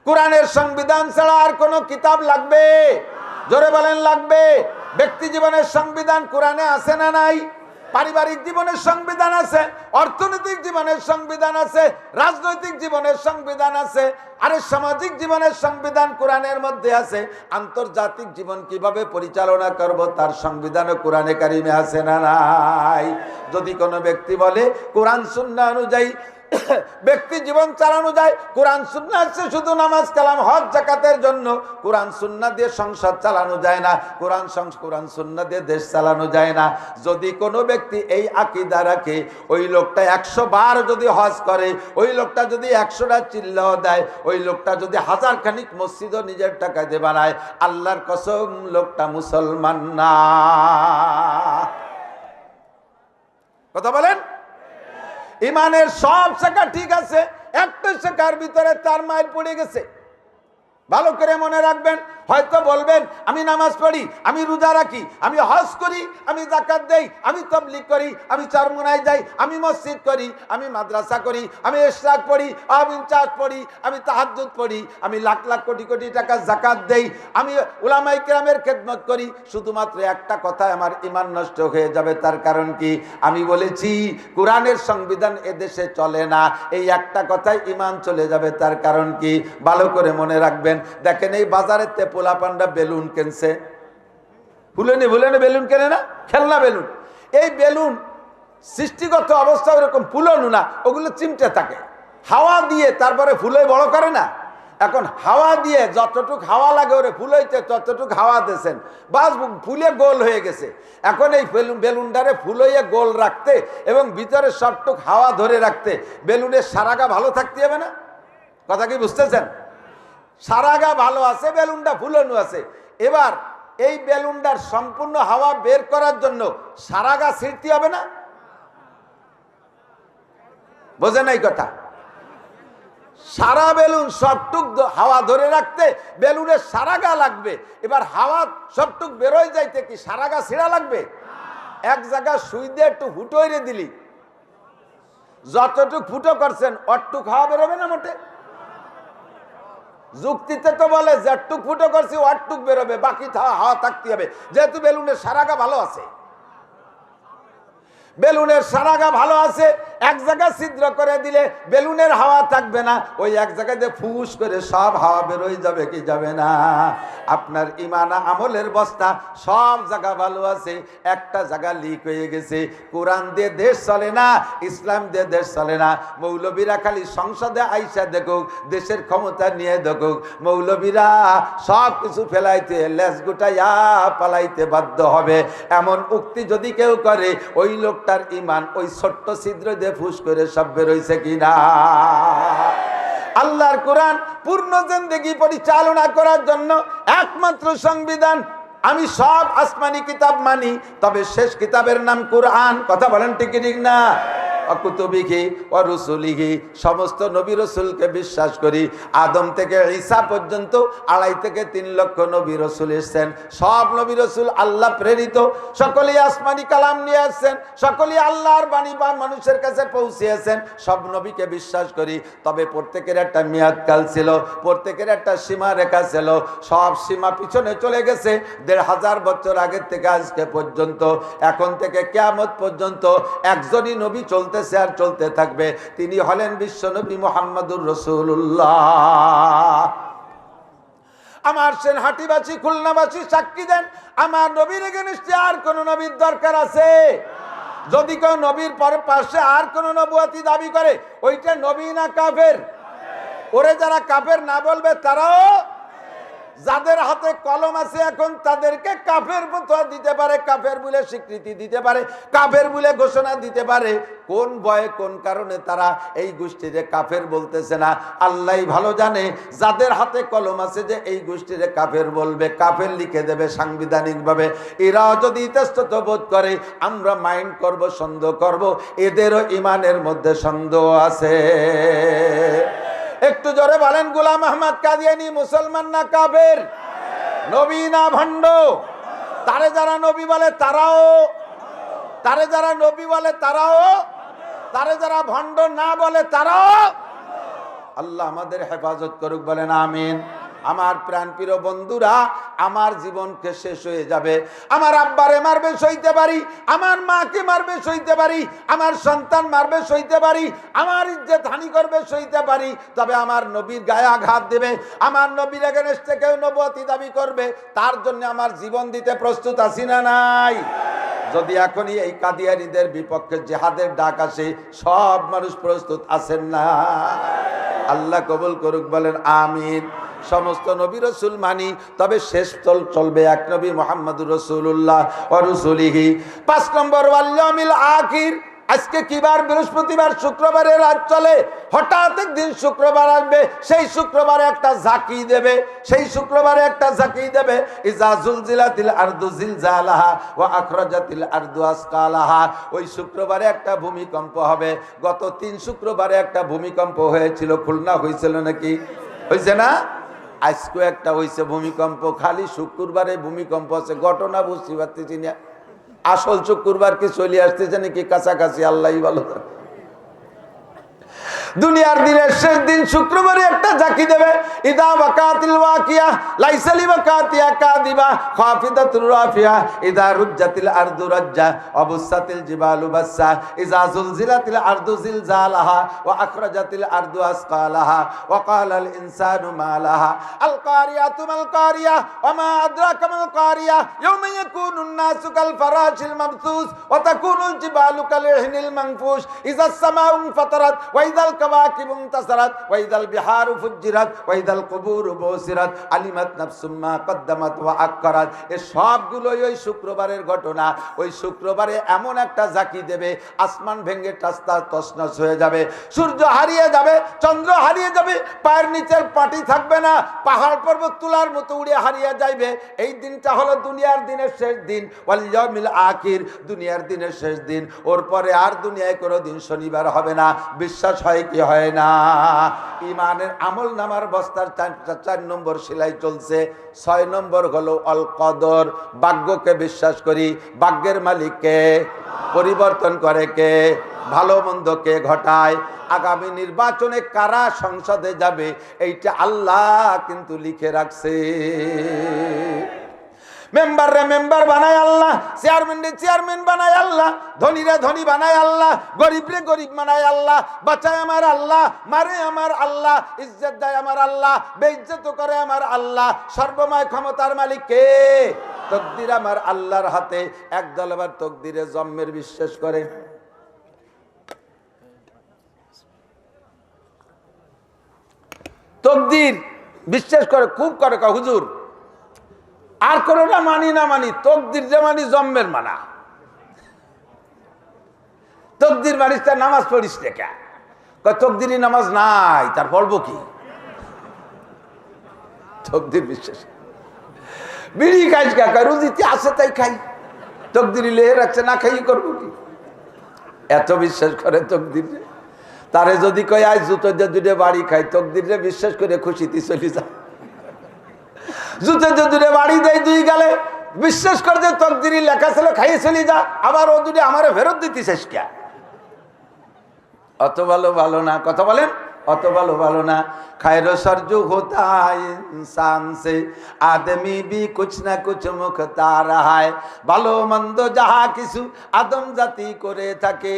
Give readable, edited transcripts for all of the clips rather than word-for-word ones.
কোরআনের সংবিধান ছাড়া আর কোনো কিতাব লাগবে? জোরে বলেন লাগবে। ব্যক্তি জীবনের সংবিধান কোরআনে আছে না নাই? পারিবারিক জীবনের সংবিধান আছে, অর্থনৈতিক জীবনের সংবিধান আছে, রাজনৈতিক জীবনের সংবিধান আছে, আরে সামাজিক জীবনের সংবিধান কোরআনের মধ্যে আছে। আন্তর্জাতিক জীবন কিভাবে পরিচালনা করব তার সংবিধানও কোরআনে কারিমে আছে না নাই? যদি কোনো ব্যক্তি বলে কোরআন সুন্নাহ অনুযায়ী ব্যক্তি জীবন চালানো যায়, কোরআন সুন্নাহ আছে শুধু নামাজ কালাম হজ যাকাতের জন্য, কোরআন সুন্নাহ দিয়ে সংসার চালানো যায় না, কোরআন সুন্নাহ দিয়ে দেশ চালানো যায় না, যদি কোনো ব্যক্তি এই আকীদা রাখে, ওই লোকটা 100 বার যদি হজ করে, ওই লোকটা যদি 100টা চিল্লাও দেয়, ওই লোকটা যদি 1000 খানিক মসজিদও নিজের টাকায় দিয়ে বানায়, আল্লাহর কসম লোকটা মুসলমান না। কথা বলেন। ইমানের সব শাখা ঠিক আছে, একটা শাখার ভিতরে তার মাইল পড়ে গেছে। ভালো করে মনে রাখবেন। হয়তো বলবেন আমি নামাজ পড়ি, আমি রোজা রাখি, আমি হজ করি, আমি যাকাত দেই, আমি তাবলীগ করি, আমি চরমোনায় যাই, আমি মসজিদ করি, আমি মাদ্রাসা করি, আমি ইশরাক পড়ি, আমি চাষ পড়ি, আমি তাহাজ্জুদ পড়ি, আমি লাখ লাখ কোটি কোটি টাকা যাকাত দেই, আমি উলামায়ে কেরামের খেদমত করি। শুধুমাত্র একটা কথায় আমার ঈমান নষ্ট হয়ে যাবে। তার কারণ কি? আমি বলেছি কোরআনের সংবিধান এদেশে চলে না, এই একটা কথায় ঈমান চলে যাবে। তার কারণ কি? ভালো করে মনে রাখবেন। দেখেন এই বাজারেতে পোলা পান্ডা বেলুন কিনছে, ভুলেনি বেলুন কেনে না, খেলনা বেলুন। এই বেলুন সৃষ্টিগত অবস্থা ওরকম ফুলনু না, ওগুলো চিমটে থাকে, হাওয়া দিয়ে তারপরে ফুলে বড় করে না। এখন হাওয়া দিয়ে যতটুক হাওয়া লাগে ওরে ফুলইতে ততটুক হাওয়া দিয়েছেন, বাস ফুলে গোল হয়ে গেছে। এখন এই বেলুনটারে ফুলইয়ে গোল রাখতে এবং ভিতরে সবটুক হাওয়া ধরে রাখতে বেলুনের সারাগা ভালো থাকতে হবে না? কথা কি বুঝতেছেন? সারাগা ভালো আছে, বেলুনটা ফুলানো আছে। এবার এই বেলুনটার সম্পূর্ণ হাওয়া বের করার জন্য সারাগা ছিঁড়তে হবে না? বোঝে নাই কথা? সারা বেলুন সবটুক হাওয়া ধরে রাখতে বেলুনের সারাগা লাগবে। এবার হাওয়া সবটুক বেরোয় যাইতে কি সারাগা ছিঁড়া লাগবে? এক জায়গায় সুই দিয়ে একটু ফুটো করে দিলি, যতটুক ফুটো করছেন অটটুক হাওয়া বেরোবে না মোটে? যুক্তিতে তো বলে যেটুক ফুটো করছি ওটটুক বেরোবে, বাকি হাওয়া থাকতে হবে, যেহেতু বেলুনের সারাগা ভালো আছে। বেলুনের সারাগা ভালো আছে, এক জায়গায় ছিদ্র করে দিলে বেলুনের হাওয়া থাকবে না, ওই এক জায়গায় দিয়ে ফুস করে সব হাওয়া বেরোয় যাবে কি যাবে না? আপনার ঈমান আমলের বস্তা সব জায়গা ভালো আছে, একটা জায়গা লিক হয়ে গেছে। কোরআন দিয়ে দেশ চলে না, ইসলাম দিয়ে দেশ চলে না। মৌলবীরা খালি সংসদে আইসা দেখুক, দেশের ক্ষমতা নিয়ে দেখুক, মৌলবীরা সব কিছু ফেলাইতে লেজ গুটাইয়া পালাইতে বাধ্য হবে। এমন উক্তি যদি কেউ করে, ওই লোক তার ঈমান ওই ছোট্ট ছিদ্র দিয়ে ফুস করে সব বেরোইছে কিনা? আল্লাহর কোরআন পূর্ণ জিন্দেগি পরিচালনা করার জন্য একমাত্র সংবিধান। আমি সব আসমানি কিতাব মানি, তবে শেষ কিতাবের নাম কোরআন। কথা বলেন ঠিক ঠিক না? কুতুবিহি ওয়া রুসুলিহি, সমস্ত নবী রসুলকে বিশ্বাস করি। আদম থেকে ঈসা পর্যন্ত 2.5 থেকে 3 লক্ষ নবী রসুল এসেছেন। সব নবী রসুল আল্লাহ প্রেরিত, সকলেই আসমানি কালাম নিয়ে আসছেন, সকলেই আল্লাহর বাণী বা মানুষের কাছে পৌঁছিয়েছেন। সব নবীকে বিশ্বাস করি, তবে প্রত্যেকের একটা মেয়াদকাল ছিল, প্রত্যেকের একটা সীমা রেখা ছিল। সব সীমা পিছনে চলে গেছে 1500 বছর আগের থেকে আজকে পর্যন্ত। এখন থেকে কিয়ামত পর্যন্ত একজনই নবী চলতে আর চলতে থাকবে, তিনি হলেন বিশ্বনবী মুহাম্মদুর রাসূলুল্লাহ। আমার সেনহাটিবাসী খুলনাবাসী সাক্ষী দেন, আমার নবীর এগেইনস্টে আর কোন নবীর দরকার আছে? যদি কেউ নবীর পরে পাশে আর কোন নবুয়তি দাবি করে, ওইটা নবী না কাফের? ওরে যারা কাফের না বলবে তারাও, যাদের হাতে কলম আছে এখন তাদেরকে কাফের ফতোয়া দিতে পারে, কাফের বলে স্বীকৃতি দিতে পারে, কাফের বলে ঘোষণা দিতে পারে। কোন ভয়ে কোন কারণে তারা এই গোষ্ঠীরে কাফের বলতেছে না আল্লাহই ভালো জানে। যাদের হাতে কলম আছে যে এই গোষ্ঠীরে কাফের বলবে, কাফের লিখে দেবে সাংবিধানিকভাবে, এরাও যদি ইতস্তত বোধ করে আমরা মাইন্ড করব, সন্দেহ করব, এদেরও ঈমানের মধ্যে সন্দেহ আছে। একটু জোরে বলেন, গোলাম আহমদ কাদিয়ানী মুসলমান না কাফের? নবী না ভণ্ড? তারে যারা নবী বলে তারাও, তারে যারা নবী বলে তারাও, তারে যারা ভণ্ড না বলে তারাও। আল্লাহ আমাদের হেফাজত করুক, বলেন আমিন। আমার প্রাণপ্রিয় বন্ধুরা, আমার জীবনকে শেষ হয়ে যাবে, আমার আব্বারে মারবে সইতে পারি, আমার মাকে মারবে সইতে পারি, আমার সন্তান মারবে সইতে পারি, আমার ইজ্জত হানি করবে সইতে পারি, তবে আমার নবীর গায়ে আঘাত দেবে, আমার নবীর এগেনস্টে কেউ নবুয়তি দাবি করবে, তার জন্য আমার জীবন দিতে প্রস্তুত আছি না নাই? যদি এখনই এই কাদিয়ানীদের বিপক্ষে জিহাদের ডাক আসে, সব মানুষ প্রস্তুত আছেন না? আল্লাহ কবুল করুক, বলেন আমিন। সমস্ত নবী রসুল মানি, তবে শেষ চলবে এক নবী মুহাম্মদুর রাসূলুল্লাহ ওয়া রাসূলিহি। 5 নম্বর ওয়াল ইয়াউমিল আখির। আজকে কি বার? বৃহস্পতিবার, শুক্রবারের রাত চলে। হঠাৎ একদিন শুক্রবার আসবে, সেই শুক্রবারে একটা ঝাঁকি দেবে, সেই শুক্রবারে একটা ঝাঁকি দেবে। ইজা জুলজিলাতিল আরদু জিলজালাহা ওয়া আখরাজাতিল আরদু আসকালাহা। ওই শুক্রবারে একটা ভূমিকম্প হবে। গত 3 শুক্রবারে একটা ভূমিকম্প হয়েছিল, খুলনা হয়েছিল নাকি? হয়েছে না? আজকে একটা হয়েছে ভূমিকম্প। খালি শুক্রবারে ভূমিকম্প আছে, ঘটনা বুঝতে পারতেছি না। আসল শুক্রবার কি চলে আসতেছে নাকি কাছাকাছি, আল্লাহই ভালো জানে। দুনিয়ার দিনের শেষ দিন শুক্রবারে একটা ঝাঁকি দেবে। ইদা ওয়াকাতিল ওয়াকিয়া লাইসা লিওয়াকাতিয়া কাদিবা খাফিদাতুর রাফিয়া ইদা রুজ্জাতিল আরদু রাজ্জা ওয়াবুসাতিল জিবালু বাসসা ইজা জুলজিলাতিল আরদু জিলজালাহা ওয়া আখরাজাতিল আরদু আসকালাহা ওয়া ক্বালাল ইনসানু মা লাহা আল কারিয়াতু মাল কারিয়া ওয়া মা আদরাকা মাল কারিয়া ইয়াওমা ইয়াকুনুন নাসু কাল ফারাশিল মাবসুস ওয়া তাকুনুল জিবালু কাল ইহনিল মানফুশ ইজা সামাউ ফাতারাত ওয়া ইদাল কাওয়াকিবু ইনতাসারাত ওয়া ইদাল বিহারু ফুজ্জিরাত ওয়া ইদাল কুবুরু বুসিরাত আলিমাত নাফসুম মা কদ্দামাত ওয়া আক্কারাত। এই সবগুলোই ওই শুক্রবারের ঘটনা। ওই শুক্রবারে এমন একটা ঝাঁকি দেবে, আসমান ভেঙে টাস্তা তছনছ হয়ে যাবে, সূর্য হারিয়ে যাবে, চন্দ্র হারিয়ে যাবে, পায়ের নিচের পাটি থাকবে না, পাহাড় পর্বত তুলার মতো উড়ে হারিয়ে যাইবে। এই দিনটা হলো দুনিয়ার দিনের শেষ দিন, ওয়াল ইয়াউমিল আখির, দুনিয়ার দিনের শেষ দিন। ওর পরে আর দুনিয়ায় কোনো দিন শনিবার হবে না। বিশ্বাস হয় কি হয় না? ইমানের আমল নামার বস্তার 4 নম্বর সেলাই চলছে। 6 নম্বর হলো অল কদর, ভাগ্যকে বিশ্বাস করি। ভাগ্যের মালিককে, পরিবর্তন করে কে, ভালো মন্দ কে ঘটায়, আগামী নির্বাচনে কারা সংসদে যাবে এইটা আল্লাহ কিন্তু লিখে রাখছে। মেম্বাররে মেম্বার বানায় আল্লাহ, চেয়ারম্যানরে চেয়ারম্যান বানায় আল্লাহ, ধনীরে ধনী বানায় আল্লাহ, গরিবরে গরিব বানায় আল্লাহ, বাঁচায় আমার আল্লাহ, মারে আমার আল্লাহ, ইজ্জত দেয় আমার আল্লাহ, বেইজ্জত করে আমার আল্লাহ। সর্বময় ক্ষমতার মালিক কে? তকদির আমার আল্লাহর হাতে। একদল আবার তকদিরে জন্মের বিশ্বাস করে। তকদির বিশ্বাস করে, খুব করে, হুজুর আর কোনোটা মানি না মানি, তকদির যে মানি জন্মের মানা। তকদির মানিস, তার নামাজ পড়িস লেখা, তকদিরই নামাজ নাই, তার পড়বো কি? তকদির বিশ্বাস। বিড়ি খাইস কাকা, রুজিতে আছে তাই খাই, তকদির লেহে রাখছে, না খাই করবো কি? এত বিশ্বাস করে তকদির। তারে যদি কয় আজ জুতো দিয়ে 2 বাড়ি খাই, তকদির বিশ্বাস করে খুশিতে চলে যায়। জুতো দিয়ে বাড়ি দেয় 2 গালে, বিশ্বাস করে যে তকদিরই লেখা ছিল, খাইয়ে চলে যা। আবার ও দুটো আমারে ফেরত দিতেছিস কে? অত ভালো না, কথা বলেন, অত ভালো না। खैर सरजू होता इंसान से आदमी भी कुछ ना कुछ मुखता रहा है। ভালো মন্দ যাহা কিছু আদম জাতি করে থাকে,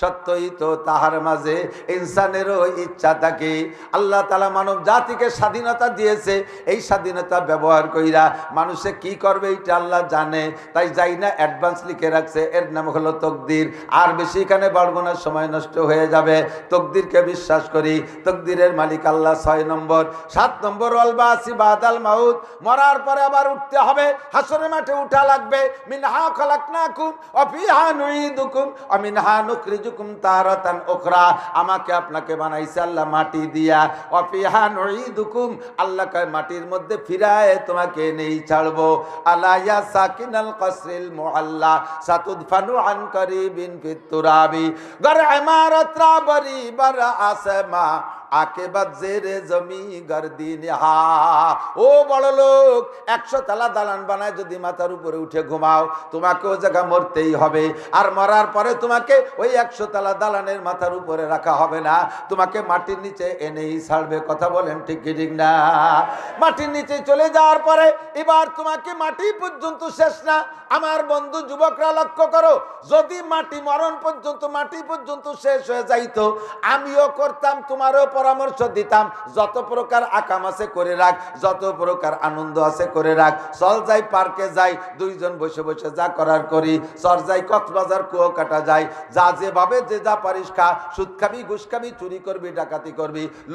সত্যই তো তাহার মাঝে ইনসানেরও ইচ্ছা থাকে। আল্লাহ তাআলা মানব জাতিকে স্বাধীনতা দিয়েছে, এই স্বাধীনতা ব্যবহার কইরা মানুষে কি করবে এটা আল্লাহ জানে। তাই যাই না অ্যাডভান্স লিখে রাখছে, এর নাম হলো তকদির। আর বেশি এখানে বাড়বো না, সময় নষ্ট হয়ে যাবে। তকদিরকে বিশ্বাস করি, তকদিরের মালিক আল্লাহ। 6 নম্বর। 7 নম্বর ওয়াল বাসি বাদাল মাউত, মরার পরে আবার উঠতে হবে, হাসরের মাঠে উঠা লাগবে। মিনহা খলাকনাকুম ওয়া ফিহা নুঈদুকুম ওয়া মিনহা নুখরিজুকুম তারাতান উখরা। আমাকে আপনাকে বানাইছে আল্লাহ মাটি দিয়া, ওয়া ফিহা নুঈদুকুম, আল্লাহ কয় মাটির মধ্যে ফিরায় তোমাকে নেই ছাড়বো। আলা ইয়া সাকিনাল কসরিল মুআল্লা সাতুদফানু আন করিবিন ফিত তুরাবি। গর ইমারত রা বরি বার আসমা আকে বাদ জেরে জমি গর্দিন হা। ও বড় লোক, 100 তালা দালান বানায় যদি মাথার উপরে উঠে ঘুমাও, তোমাকে ও জায়গা মরতেই হবে। আর মরার পরে তোমাকে ওই 100 তালা দালানের মাথার উপরে রাখা হবে না, তোমাকে মাটির নিচে এনেই ছাড়বে। কথা বলেন ঠিক কি ঠিক না? মাটির নিচে চলে যাওয়ার পরে এবার তোমাকে মাটি পর্যন্ত শেষ না। আমার বন্ধু যুবকরা লক্ষ্য করো, যদি মাটি মরণ পর্যন্ত মাটি পর্যন্ত শেষ হয়ে যাইতো, আমিও করতাম, তোমারও পরামর্শ দিতাম, যত প্রকার আকাম আছে করে রাখ, যত প্রকার আনন্দ আছে করে রাখ। চল যাই পার্কে যাই, দুইজন বসে বসে যা করার করি। চল যাই কক্সবাজার কুয়াকাটা যাই, যা যেভাবে যে যা পারিস খা, সুদ খাবি, ঘুষ খাবি, চুরি করবি, ডাকাতি করবি।